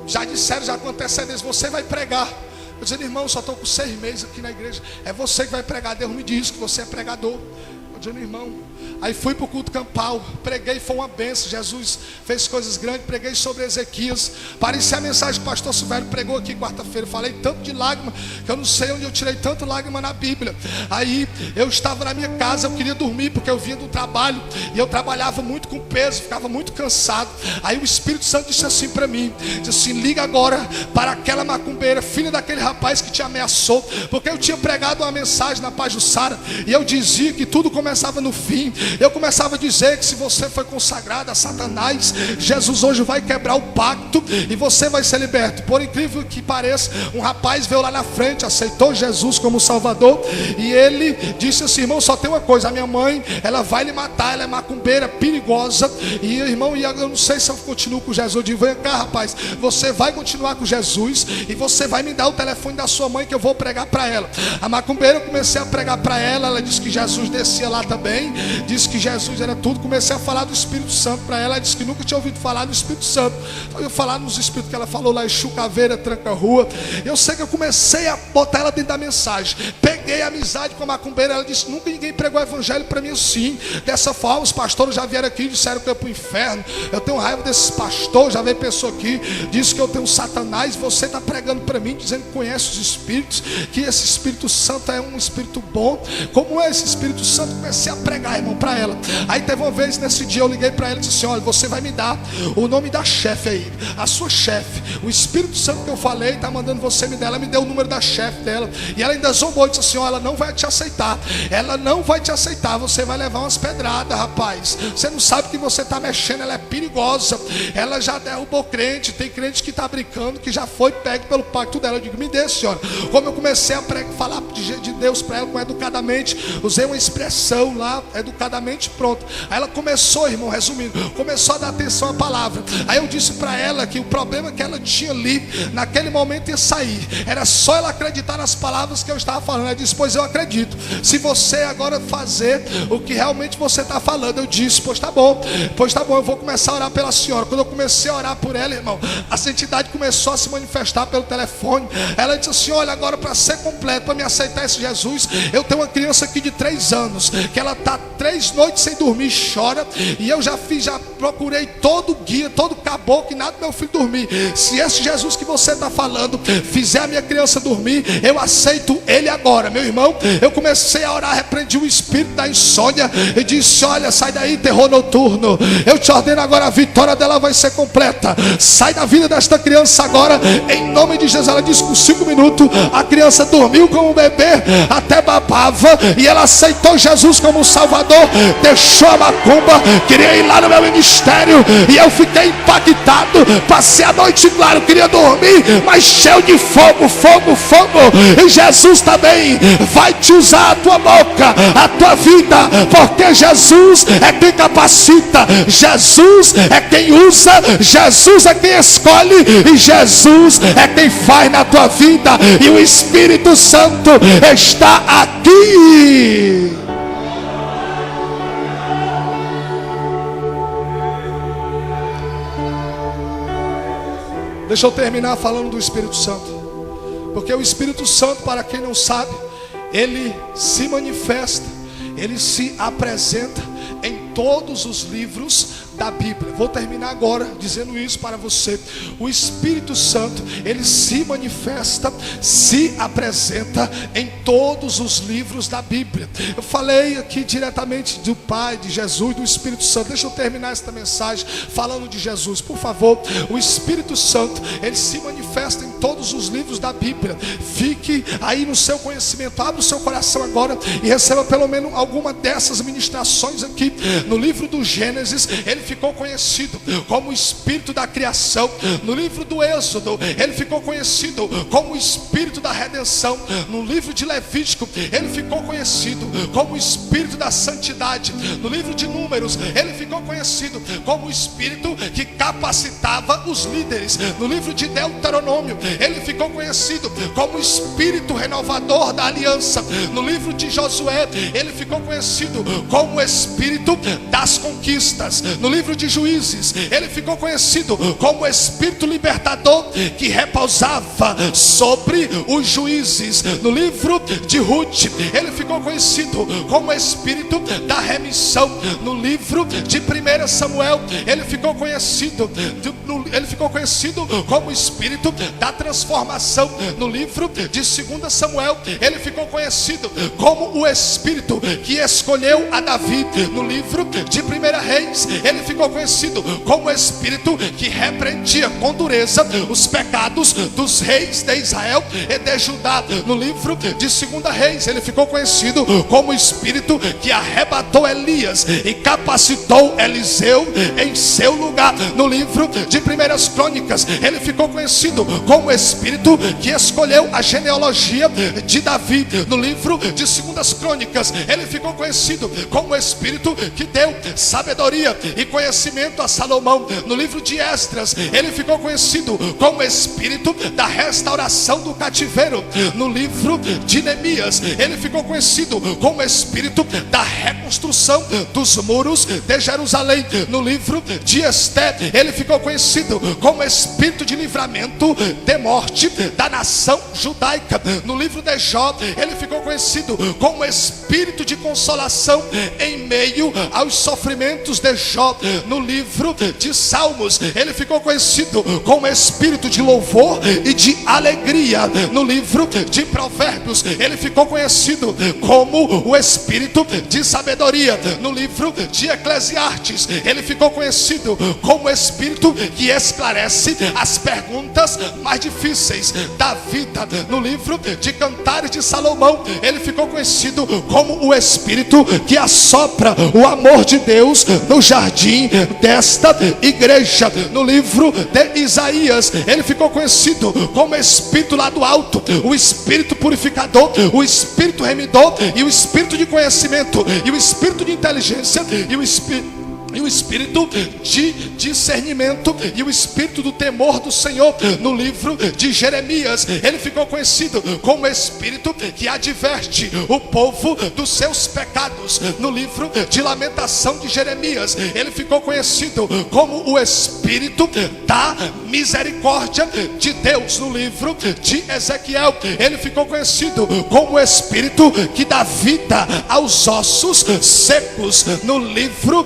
já disseram, já com antecedência, você vai pregar. Eu dizendo, irmão, só estou com 6 meses aqui na igreja. É você que vai pregar. Deus me disse que você é pregador. Eu dizendo, irmão. Aí fui para o culto campal, preguei, foi uma benção. Jesus fez coisas grandes, preguei sobre Ezequias. Parecia a mensagem que o pastor Silvério pregou aqui quarta-feira. Falei tanto de lágrima, que eu não sei onde eu tirei tanta lágrima na Bíblia. Aí eu estava na minha casa, eu queria dormir, porque eu vinha do trabalho, e eu trabalhava muito com peso, ficava muito cansado. Aí o Espírito Santo disse assim para mim, disse assim, liga agora para aquela macumbeira, filha daquele rapaz que te ameaçou. Porque eu tinha pregado uma mensagem na Pajuçara, e eu dizia que tudo começava no fim. Eu começava a dizer que se você foi consagrado a Satanás, Jesus hoje vai quebrar o pacto e você vai ser liberto. Por incrível que pareça, um rapaz veio lá na frente, aceitou Jesus como Salvador, e ele disse assim, irmão, só tem uma coisa, a minha mãe, ela vai lhe matar, ela é macumbeira, perigosa. E irmão, eu não sei se eu continuo com Jesus. Eu digo, vem cá, rapaz, você vai continuar com Jesus e você vai me dar o telefone da sua mãe que eu vou pregar para ela. A macumbeira, eu comecei a pregar para ela, ela disse que Jesus descia lá também, disse que Jesus era tudo. Comecei a falar do Espírito Santo para ela. Ela disse que nunca tinha ouvido falar do Espírito Santo. Eu falar nos Espíritos que ela falou lá, Exu, Caveira, Tranca-Rua. Eu sei que eu comecei a botar ela dentro da mensagem. Peguei amizade com a macumbeira. Ela disse, nunca ninguém pregou o evangelho para mim assim, dessa forma. Os pastores já vieram aqui e disseram que eu ia para o inferno. Eu tenho raiva desses pastores. Já veio pessoa aqui, disse que eu tenho Satanás. Você está pregando para mim, dizendo que conhece os Espíritos, que esse Espírito Santo é um Espírito bom. Como como é esse Espírito Santo? Comecei a pregar, irmão, para ela. Aí teve uma vez, nesse dia eu liguei para ela e disse assim: olha, você vai me dar o nome da chefe aí, a sua chefe. O Espírito Santo que eu falei está mandando você me dar. Ela me deu o número da chefe dela. E ela ainda zombou e disse assim: olha, ela não vai te aceitar. Ela não vai te aceitar. Você vai levar umas pedradas, rapaz. Você não sabe que você está mexendo. Ela é perigosa. Ela já derrubou crente. Tem crente que está brincando, que já foi pego pelo pacto dela. Eu digo: me dê, senhora. Como eu comecei a falar de Deus para ela com educadamente, usei uma expressão lá, educadamente, pronto. Aí ela começou, irmão, resumindo, começou a dar atenção à palavra. Aí eu disse para ela que o problema que ela tinha ali, naquele momento ia sair. Era só ela acreditar nas palavras que eu estava falando. Ela disse: pois eu acredito. Se você agora fazer o que realmente você está falando. Eu disse: pois tá bom, eu vou começar a orar pela senhora. Quando eu comecei a orar por ela, irmão, a santidade começou a se manifestar pelo telefone. Ela disse assim: olha, agora para ser completo, para me aceitar esse Jesus, eu tenho uma criança aqui de 3 anos, que ela está 3 noites sem dormir, chora. E eu já procurei todo guia, todo caboclo, e nada do meu filho dormir. Se esse Jesus que você está falando fizer a minha criança dormir, eu aceito ele agora. Meu irmão, eu comecei a orar, repreendi o espírito da insônia e disse: olha, sai daí, terror noturno. Eu te ordeno agora, a vitória dela vai ser completa. Sai da vida desta criança agora, em nome de Jesus. Ela disse: com 5 minutos a criança dormiu como um bebê, até babava, e ela aceitou Jesus como Salvador, deixou a macumba, queria ir lá no meu ministério, e eu fiquei impactado. Passei a noite, claro, queria dormir, mas cheio de fogo. E Jesus também vai te usar, a tua boca, a tua vida, porque Jesus é quem capacita, Jesus é quem usa, Jesus é quem escolhe, e Jesus é quem faz na tua vida. E o Espírito Santo está aqui. Deixa eu terminar falando do Espírito Santo. Porque o Espírito Santo, para quem não sabe, ele se manifesta, ele se apresenta em todos os livros da Bíblia. Vou terminar agora dizendo isso para você. O Espírito Santo, ele se manifesta, se apresenta em todos os livros da Bíblia. Eu falei aqui diretamente do Pai, de Jesus, do Espírito Santo. Deixa eu terminar esta mensagem falando de Jesus, por favor. O Espírito Santo, ele se manifesta em todos os livros da Bíblia. Fique aí no seu conhecimento, abra o seu coração agora e receba pelo menos alguma dessas ministrações aqui. No livro do Gênesis, ele ficou conhecido como o Espírito da criação. No livro do Êxodo, ele ficou conhecido como o Espírito da redenção. No livro de Levítico, ele ficou conhecido como o Espírito da santidade. No livro de Números, ele ficou conhecido como o Espírito que capacitava os líderes. No livro de Deuteronômio, ele ficou conhecido como o Espírito renovador da aliança. No livro de Josué, ele ficou conhecido como o Espírito das conquistas. No livro de Juízes, ele ficou conhecido como o Espírito libertador que repousava sobre os juízes. No livro de Ruth, ele ficou conhecido como o Espírito da remissão. No livro de 1 Samuel, ele ficou conhecido como o Espírito da transformação. No livro de 2 Samuel, ele ficou conhecido como o Espírito que escolheu a Davi. No livro de 1 Reis, ele ficou conhecido como o Espírito que repreendia com dureza os pecados dos reis de Israel e de Judá. No livro de 2 Reis, ele ficou conhecido como o Espírito que arrebatou Elias e capacitou Eliseu em seu lugar. No livro de 1 Crônicas, ele ficou conhecido como o Espírito que escolheu a genealogia de Davi. No livro de 2 Crônicas, ele ficou conhecido como o Espírito que deu sabedoria e conhecimento a Salomão. No livro de Esdras, ele ficou conhecido como Espírito da restauração do cativeiro. No livro de Neemias, ele ficou conhecido como Espírito da reconstrução dos muros de Jerusalém. No livro de Esté, ele ficou conhecido como Espírito de livramento de morte da nação judaica. No livro de Jó, ele ficou ficou conhecido como espírito de consolação em meio aos sofrimentos de Jó. No livro de Salmos, ele ficou conhecido como espírito de louvor e de alegria. No livro de Provérbios, ele ficou conhecido como o espírito de sabedoria. No livro de Eclesiastes, ele ficou conhecido como o espírito que esclarece as perguntas mais difíceis da vida. No livro de Cantares de Salomão, ele ficou conhecido como o espírito que assopra o amor de Deus no jardim desta igreja. No livro de Isaías, ele ficou conhecido como espírito lá do alto, o espírito purificador, o espírito remidor, e o espírito de conhecimento, e o espírito de inteligência, e o espírito de discernimento, e o espírito do temor do Senhor. No livro de Jeremias, ele ficou conhecido como espírito que adverte o povo dos seus pecados. No livro de Lamentação de Jeremias, ele ficou conhecido como o espírito da misericórdia de Deus. No livro de Ezequiel, ele ficou conhecido como o espírito que dá vida aos ossos secos. No livro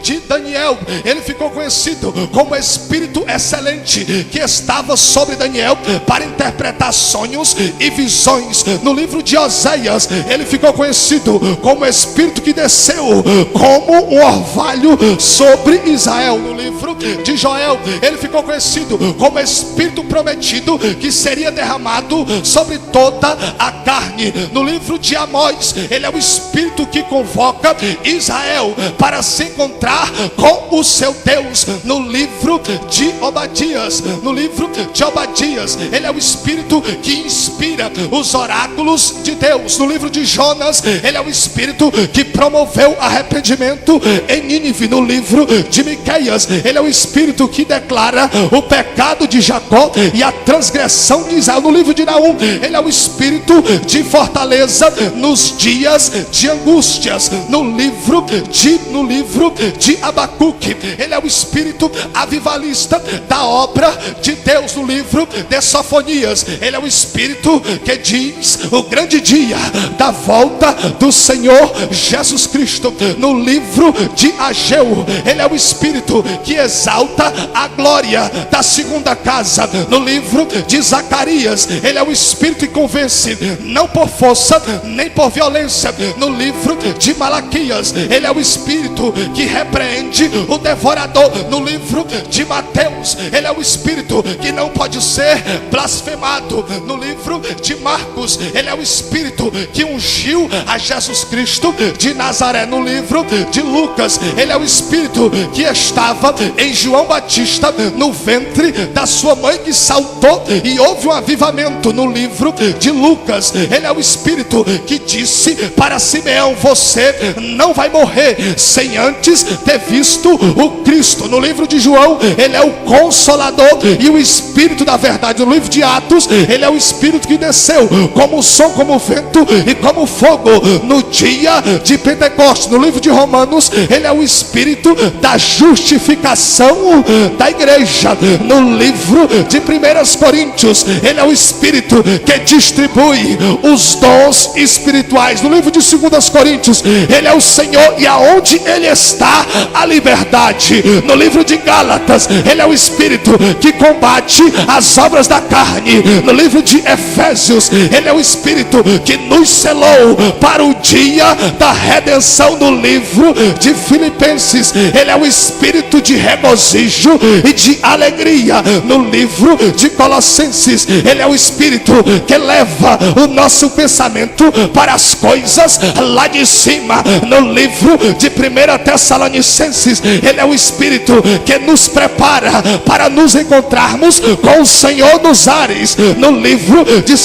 de Daniel, ele ficou conhecido como espírito excelente que estava sobre Daniel para interpretar sonhos e visões. No livro de Oséias, ele ficou conhecido como espírito que desceu como um orvalho sobre Israel. No livro de Joel, ele ficou conhecido como espírito prometido que seria derramado sobre toda a carne. No livro de Amós, ele é o espírito que convoca Israel para se encontrar com o seu Deus. No livro de Obadias, ele é o espírito que inspira os oráculos de Deus. No livro de Jonas, ele é o espírito que promoveu arrependimento em Nínive. No livro de Miqueias, ele é o espírito que declara o pecado de Jacó e a transgressão de Israel. No livro de Naum, ele é o espírito de fortaleza nos dias de angústias. No livro de Abacuque, ele é o espírito avivalista da obra de Deus. No livro de Sofonias, ele é o espírito que diz o grande dia da volta do Senhor Jesus Cristo. No livro de Ageu, ele é o espírito que exalta a glória da segunda casa. No livro de Zacarias, ele é o espírito que convence, não por força nem por violência. No livro de Malaquias, ele é o espírito que repreende o devorador. No livro de Mateus, ele é o espírito que não pode ser blasfemado. No livro de Marcos, ele é o espírito que ungiu a Jesus Cristo de Nazaré. No livro de Lucas, ele é o espírito que estava em João Batista no ventre da sua mãe, que saltou e houve um avivamento. No livro de Lucas, ele é o espírito que disse para Simeão: você não vai morrer sem antes ter visto o Cristo. No livro de João, ele é o consolador e o espírito da verdade. No livro de Atos, ele é o espírito que desceu como som, como vento e como fogo no dia de Pentecostes. No livro de Romanos, ele é o espírito da justificação da igreja. No livro de 1 Coríntios, ele é o espírito que distribui os dons espirituais. No livro de 2 Coríntios, ele é o Senhor e aonde ele está a liberdade. No livro de Gálatas, ele é o espírito que combate as obras da carne. No livro de Efésios, ele é o espírito que nos selou para o dia da redenção. No livro de Filipenses, ele é o espírito de regozijo e de alegria. No livro de Colossenses, ele é o espírito que leva o nosso pensamento para as coisas lá de cima. No livro de 1 Tessalonicenses, ele é o espírito que nos prepara para nos encontrarmos com o Senhor nos ares. No livro de 2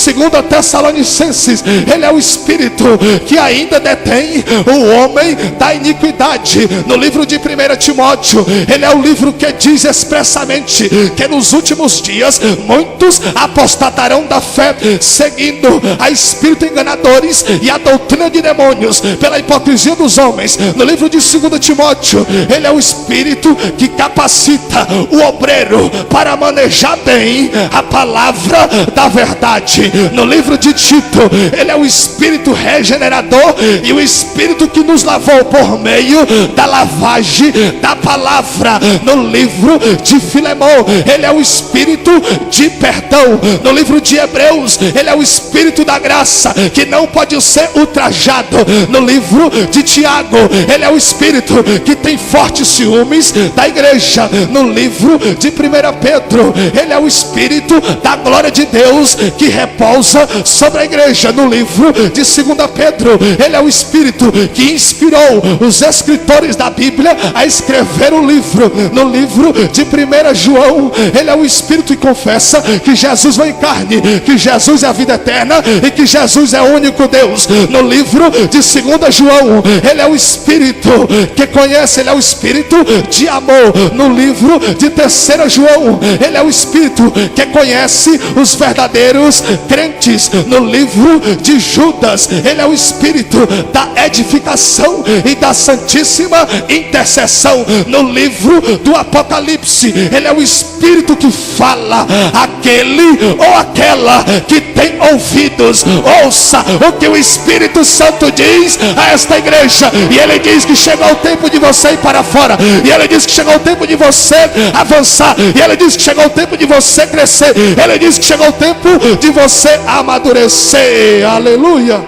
Tessalonicenses, ele é o espírito que ainda detém o homem da iniquidade. No livro de 1 Timóteo, ele é o livro que diz expressamente que nos últimos dias muitos apostatarão da fé, seguindo a espíritos enganadores e a doutrina de demônios, pela hipocrisia dos homens. No livro de 2 Timóteo, ele é o Espírito que capacita o obreiro para manejar bem a palavra da verdade. No livro de Tito, ele é o Espírito regenerador e o Espírito que nos lavou por meio da lavagem da palavra. No livro de Filemão, ele é o Espírito de perdão. No livro de Hebreus, ele é o Espírito da graça que não pode ser ultrajado. No livro de Tiago, ele é o Espírito que tem fortes ciúmes da igreja. No livro de 1 Pedro, ele é o Espírito da glória de Deus que repousa sobre a igreja. No livro de 2 Pedro, ele é o Espírito que inspirou os escritores da Bíblia a escrever o livro. No livro de 1 João, ele é o Espírito que confessa que Jesus veio em carne, que Jesus é a vida eterna e que Jesus é o único Deus. No livro de 2 João, ele é o Espírito que conhece, ele é o Espírito de amor. No livro de 3 João, ele é o Espírito que conhece os verdadeiros crentes. No livro de Judas, ele é o Espírito da edificação e da santíssima intercessão. No livro do Apocalipse, ele é o Espírito que fala: aquele ou aquela que tem ouvidos, ouça o que o Espírito Santo diz a esta igreja. E ele diz que chegou o tempo de você ir para fora, e ele diz que chegou o tempo de você avançar, e ele diz que chegou o tempo de você crescer, ele diz que chegou o tempo de você amadurecer. Aleluia.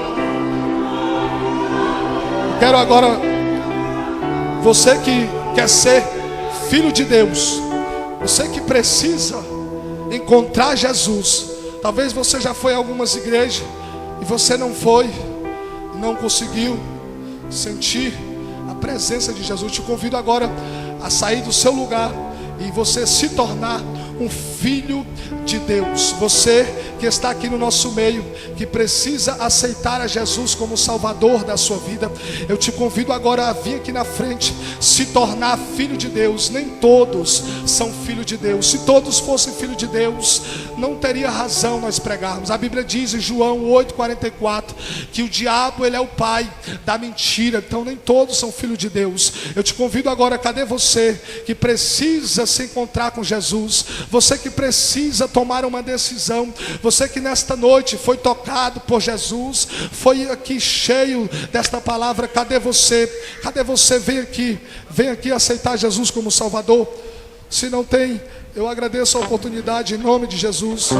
Quero agora, você que quer ser filho de Deus, você que precisa encontrar Jesus. Talvez você já foi a algumas igrejas e você não foi, não conseguiu sentir a presença de Jesus. Te convido agora a sair do seu lugar e você se tornar um filho de Deus. Você que está aqui no nosso meio, que precisa aceitar a Jesus como Salvador da sua vida, eu te convido agora a vir aqui na frente, se tornar filho de Deus. Nem todos são filhos de Deus. Se todos fossem filhos de Deus, não teria razão nós pregarmos. A Bíblia diz em João 8,44 que o diabo, ele é o pai da mentira. Então nem todos são filhos de Deus. Eu te convido agora, cadê você que precisa se encontrar com Jesus? Você que precisa tomar uma decisão, você que nesta noite foi tocado por Jesus, foi aqui cheio desta palavra. Cadê você? Cadê você? Vem aqui aceitar Jesus como Salvador. Se não tem, eu agradeço a oportunidade em nome de Jesus.